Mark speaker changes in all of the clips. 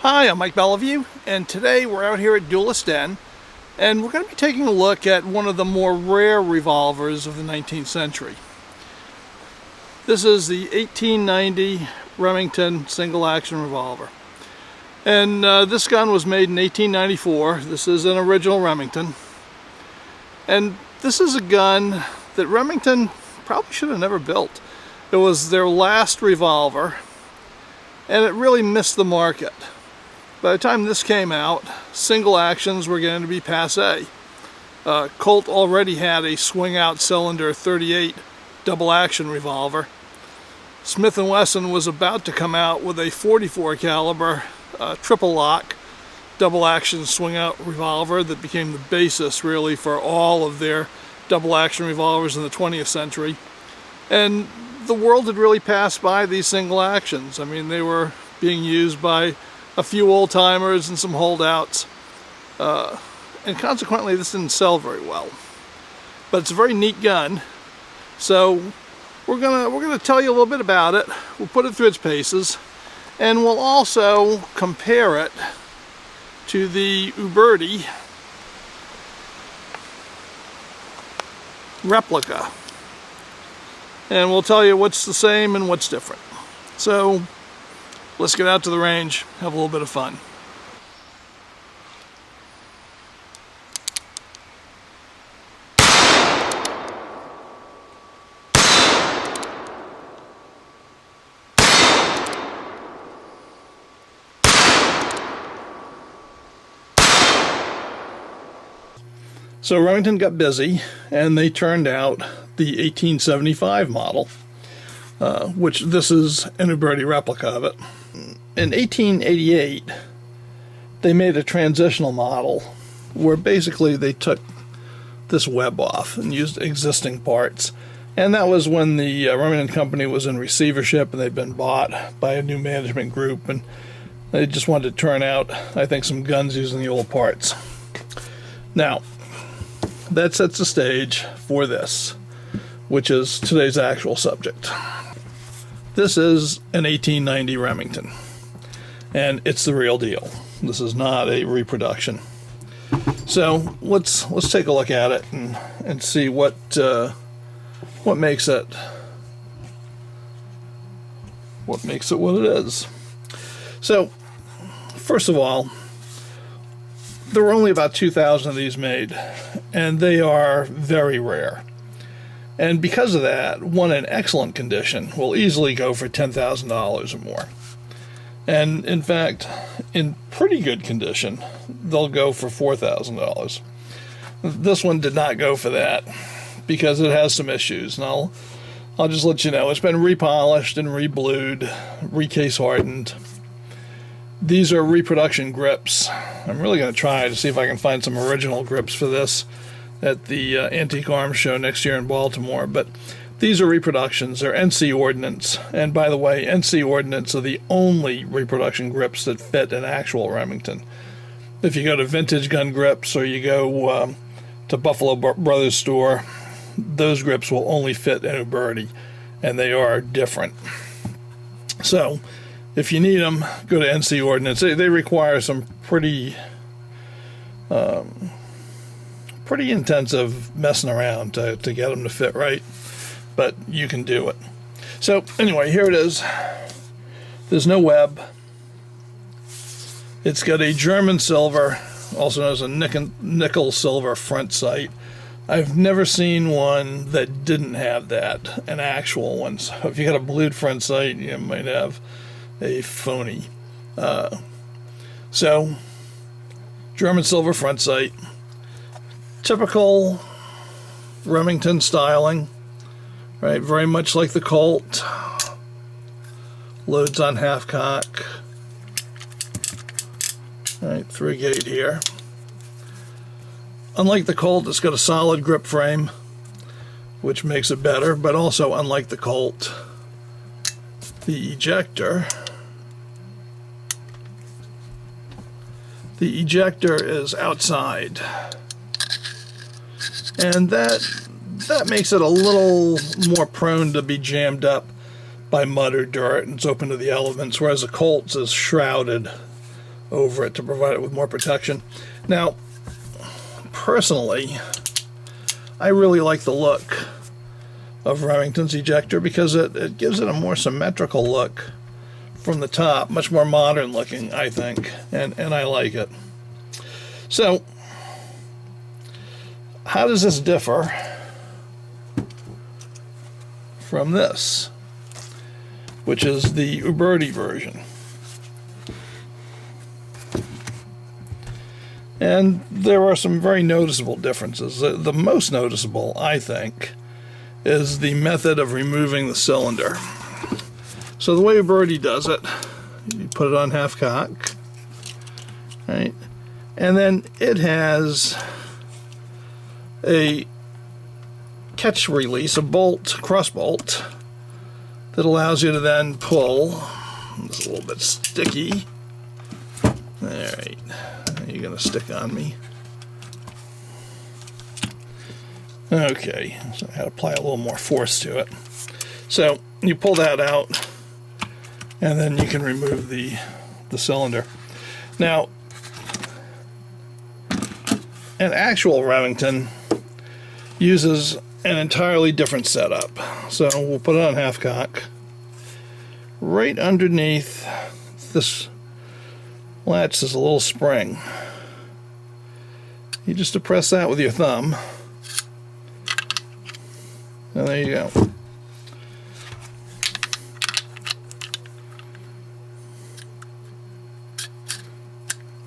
Speaker 1: Hi, I'm Mike Bellevue, and today we're out here at Duelist Den, and we're going to be taking a look at one of the more rare revolvers of the 19th century. This is the 1890 Remington single-action revolver. And this gun was made in 1894. This is an original Remington. And this is a gun that Remington probably should have never built. It was their last revolver, and it really missed the market. By the time this came out, single actions were going to be passé. Colt already had a swing-out cylinder 38 double-action revolver. Smith & Wesson was about to come out with a 44 caliber triple lock double-action swing-out revolver that became the basis, really, for all of their double-action revolvers in the 20th century. And the world had really passed by these single actions. I mean, they were being used by a few old-timers and some holdouts, and consequently this didn't sell very well. But it's a very neat gun, so we're gonna tell you a little bit about it. We'll put it through its paces, and we'll also compare it to the Uberti replica, and we'll tell you what's the same and what's different. So let's get out to the range, have a little bit of fun. So Remington got busy, and they turned out the 1875 model, which this is an Uberti replica of it. In 1888, they made a transitional model where basically they took this web off and used existing parts. And that was when the Remington company was in receivership and they'd been bought by a new management group, and they just wanted to turn out, I think, some guns using the old parts. Now, that sets the stage for this, which is today's actual subject. This is an 1890 Remington, and it's the real deal. This is not a reproduction. So let's take a look at it and see what makes it what it is. So first of all, there were only about 2,000 of these made, and they are very rare. And because of that, one in excellent condition will easily go for $10,000 or more. And in fact, in pretty good condition, they'll go for $4,000. This one did not go for that because it has some issues. And I'll just let you know, it's been repolished and reblued, recase hardened. These are Reproduction Grips. I'm really going to try to see if I can find some original grips for this at the Antique Arms Show next year in Baltimore. But these are reproductions. They're NC Ordnance. And by the way, NC Ordnance are the only reproduction grips that fit an actual Remington. If you go to Vintage Gun Grips or you go to Buffalo Brothers store, those grips will only fit an Uberti, and they are different. So if you need them, go to NC Ordnance. They require some pretty intensive messing around to get them to fit right, but you can do it. So anyway, here it is. There's no web. It's got a German silver, also known as a nickel silver front sight. I've never seen one that didn't have that, an actual one. So if you got a blued front sight, you might have a phony. So German silver front sight, typical Remington styling, right? Very much like the Colt. Loads on half cock. All right, through gate here. Unlike the Colt, it's got a solid grip frame, which makes it better, but also unlike the Colt, the ejector is outside, and that makes it a little more prone to be jammed up by mud or dirt, and it's open to the elements, whereas the Colt's is shrouded over it to provide it with more protection. Now, personally, I really like the look of Remington's ejector because it gives it a more symmetrical look from the top, much more modern looking, I think, and I like it. So, how does this differ from this, which is the Uberti version? And there are some very noticeable differences. The most noticeable, I think, is the method of removing the cylinder. So the way Uberti does it, you put it on half cock, right? And then it has a catch release, a bolt, cross bolt, that allows you to then pull. It's a little bit sticky. All right, you're gonna stick on me. Okay, so I had to apply a little more force to it. So you pull that out, and then you can remove the cylinder. Now, an actual Remington uses an entirely different setup. So we'll put it on half cock. Right underneath this latch is a little spring. You just depress that with your thumb. And there you go.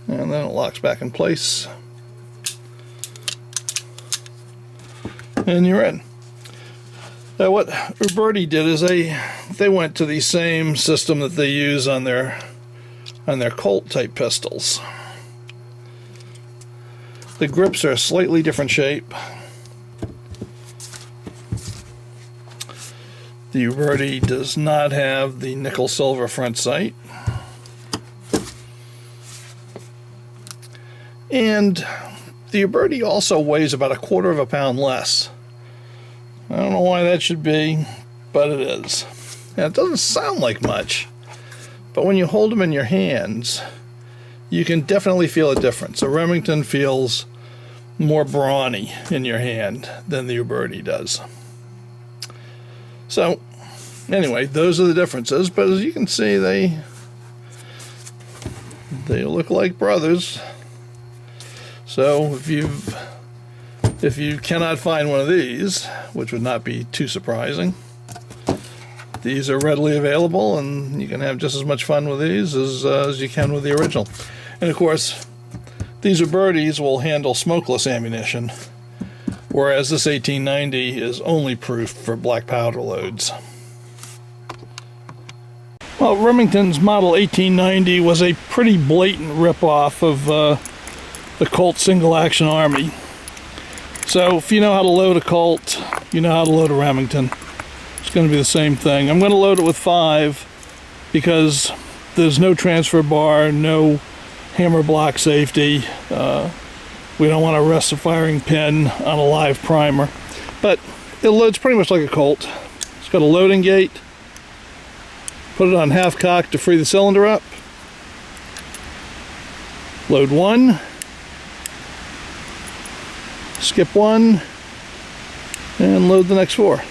Speaker 1: And then it locks back in place. And you're in. Now what Uberti did is they went to the same system that they use on their Colt type pistols. The grips are a slightly different shape. The Uberti does not have the nickel silver front sight. And the Uberti also weighs about 1/4 pound less. I don't know why that should be, but it is. Now, it doesn't sound like much, but when you hold them in your hands, you can definitely feel a difference. A Remington feels more brawny in your hand than the Uberti does. So, anyway, those are the differences, but as you can see, they look like brothers. So, if you cannot find one of these, which would not be too surprising, these are readily available, and you can have just as much fun with these as you can with the original. And of course, these Ubertis will handle smokeless ammunition, whereas this 1890 is only proof for black powder loads. Well, Remington's Model 1890 was a pretty blatant ripoff of the Colt Single Action Army. So if you know how to load a Colt, you know how to load a Remington. It's going to be the same thing. I'm going to load it with 5 because there's no transfer bar, no hammer block safety. We don't want to rest a firing pin on a live primer. But it loads pretty much like a Colt. It's got a loading gate. Put it on half cock to free the cylinder up. Load 1. Skip 1. And load the next 4.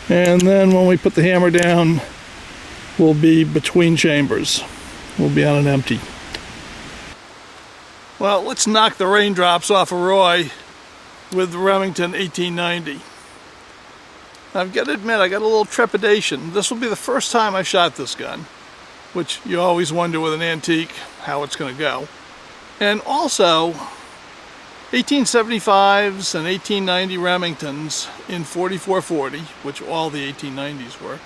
Speaker 1: And then when we put the hammer down, we'll be between chambers. We'll be on an empty. Well, let's knock the raindrops off of Roy with the Remington 1890. I've got to admit, I got a little trepidation. This will be the first time I shot this gun, which you always wonder with an antique how it's going to go. And also, 1875s and 1890 Remingtons in 4440, which all the 1890s were,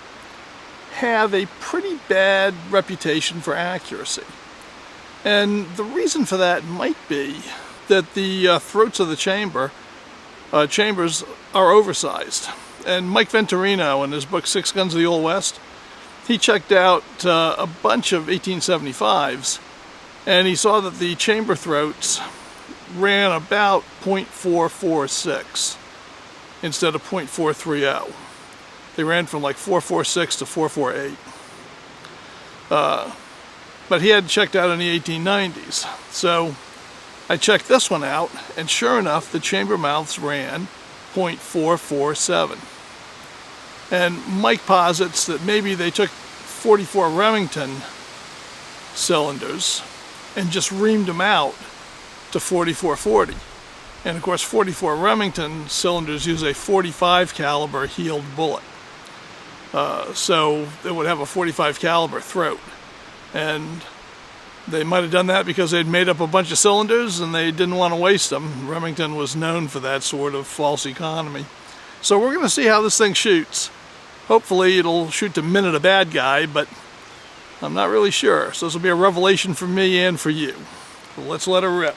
Speaker 1: have a pretty bad reputation for accuracy. And the reason for that might be that the throats of the chambers are oversized. And Mike Venturino, in his book 6 Guns of the Old West, he checked out a bunch of 1875s, and he saw that the chamber throats ran about .446. instead of .430. They ran from like 446 to 448. But he hadn't checked out any 1890s. So I checked this one out, and sure enough, the chamber mouths ran .447. And Mike posits that maybe they took 44 Remington cylinders and just reamed them out to 4440. And of course 44 Remington cylinders use a 45 caliber heeled bullet. So it would have a 45 caliber throat. And they might have done that because they'd made up a bunch of cylinders and they didn't want to waste them. Remington was known for that sort of false economy. So we're going to see how this thing shoots. Hopefully it'll shoot to minute a bad guy, but I'm not really sure. So this will be a revelation for me and for you. So let's let her rip.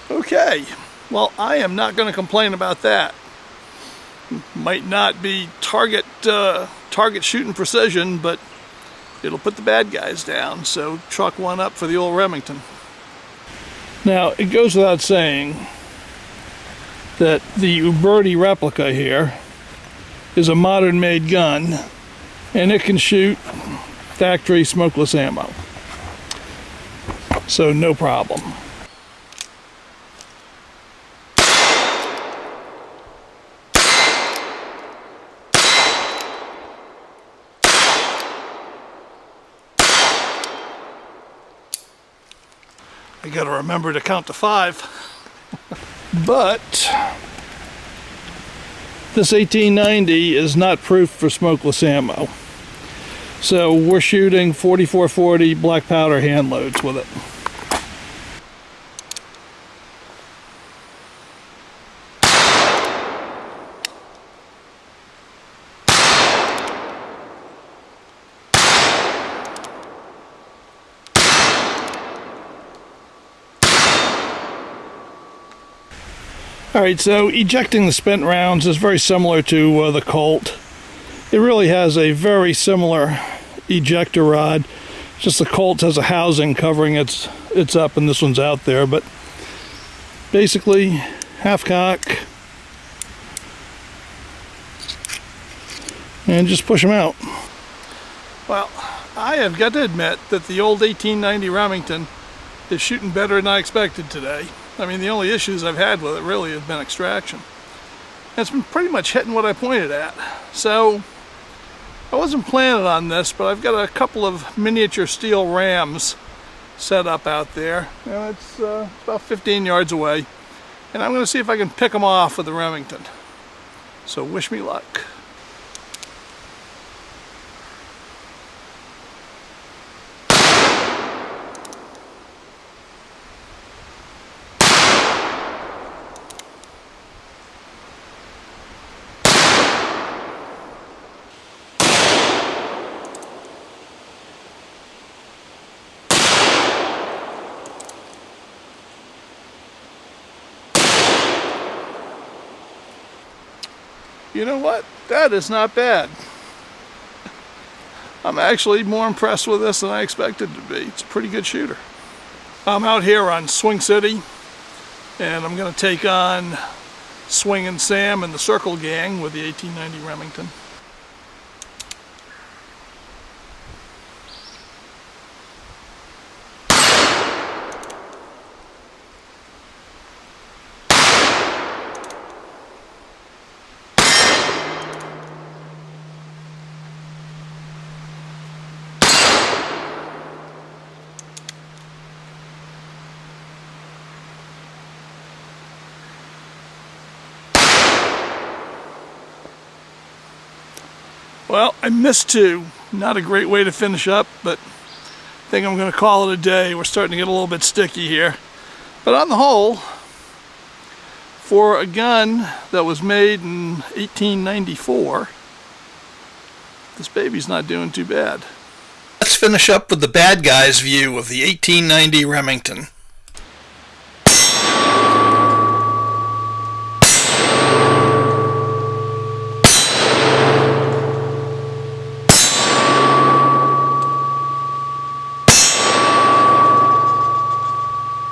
Speaker 1: Okay, well, I am not going to complain about that. Might not be target shooting precision, but it'll put the bad guys down, so chalk one up for the old Remington. Now, it goes without saying that the Uberti replica here is a modern-made gun, and it can shoot factory smokeless ammo. So no problem. I gotta remember to count to 5. But this 1890 is not proof for smokeless ammo. So we're shooting 4440 black powder hand loads with it. Alright, so ejecting the spent rounds is very similar to the Colt. It really has a very similar ejector rod. Just the Colt has a housing covering its up and this one's out there, but basically half cock and just push them out. Well, I have got to admit that the old 1890 Remington is shooting better than I expected today. I mean, the only issues I've had with it really have been extraction. And it's been pretty much hitting what I pointed at. So I wasn't planning on this, but I've got a couple of miniature steel rams set up out there. And it's about 15 yards away. And I'm going to see if I can pick them off with the Remington. So wish me luck. You know what? That is not bad. I'm actually more impressed with this than I expected to be. It's a pretty good shooter. I'm out here on Swing City, and I'm going to take on Swingin' Sam and the Circle Gang with the 1890 Remington. Well, I missed two. Not a great way to finish up, but I think I'm going to call it a day. We're starting to get a little bit sticky here. But on the whole, for a gun that was made in 1894, this baby's not doing too bad. Let's finish up with the bad guy's view of the 1890 Remington.